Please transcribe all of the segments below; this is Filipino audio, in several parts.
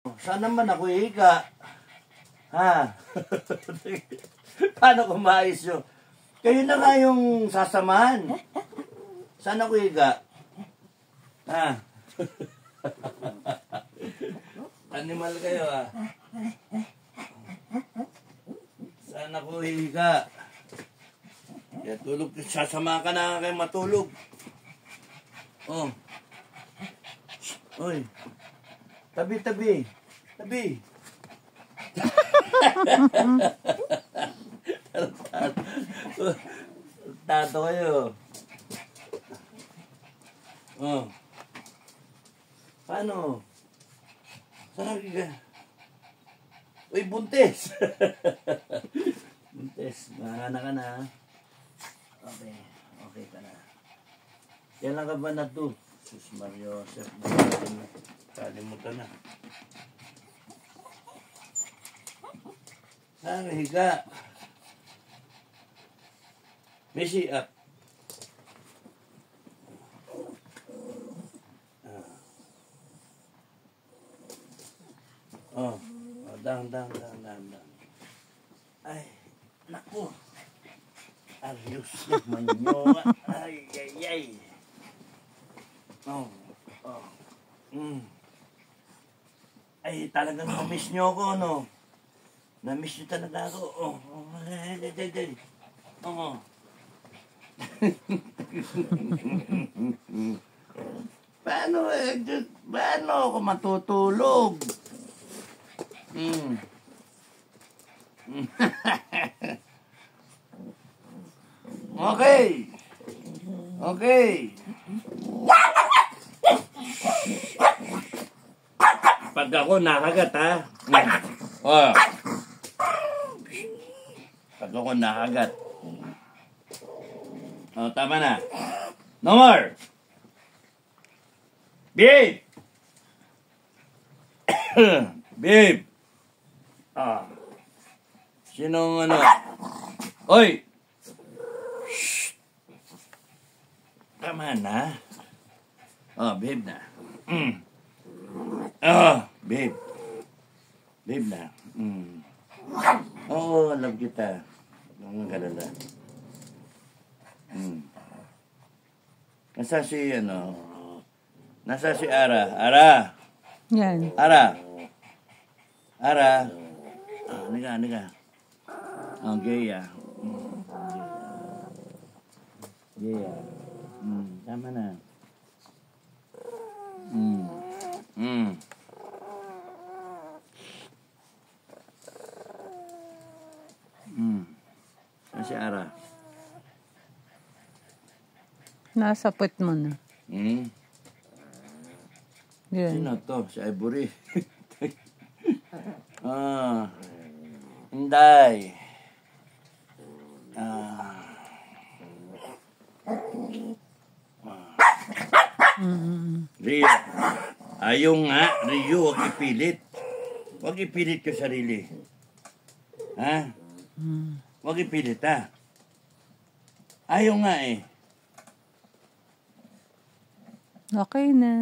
Saan naman ako higa? Ha? Paano kumayos yun? Kayo na nga yung sasamahan. Saan ako higa? Ha? Animal kayo ah. Saan ako higa? Kaya tulog, sasama ka na kayo matulog. Oh. Oy. Tabi. Tabi. Tato kayo. Oh. Paano? Saan ka? Uy, buntis! Buntis. Mahana ka na. Okay. Okay ka na. Kailan ka ba na to? Sus Mario, Joseph. Kalimutan na. Saan ka higa? Messi up. Oh, down. Ay, naku. Ayos naman nyo. Ay. Oh. Ay, talagang na-miss nyo ako, no? Na-miss nyo talaga ako. Oh. Paano ako matutulog? Okay. Pag ako nakagat, ha? Oh. Pag ako nakagat. Oh, tama na. No more. Babe. Babe. Ah. Sinong ano? Oy. Shh. Tama na. Oh, babe na. Babe. Babe na. Oo, love kita. Ang galala. Nasa si, nasa si Ara. Ara. Yan. Ara. Niga. Gaya. Gaya. Tama na. Si Ara. Nasa put mo na. Yan. Sino to? Si Ivory. Hinday. Rio. Ayaw nga, Rio, huwag ipilit. Huwag ipilit yung sarili. Ha? Huwag ipilit, ha? Ayaw nga eh. Okay na.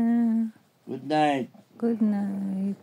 Good night. Good night.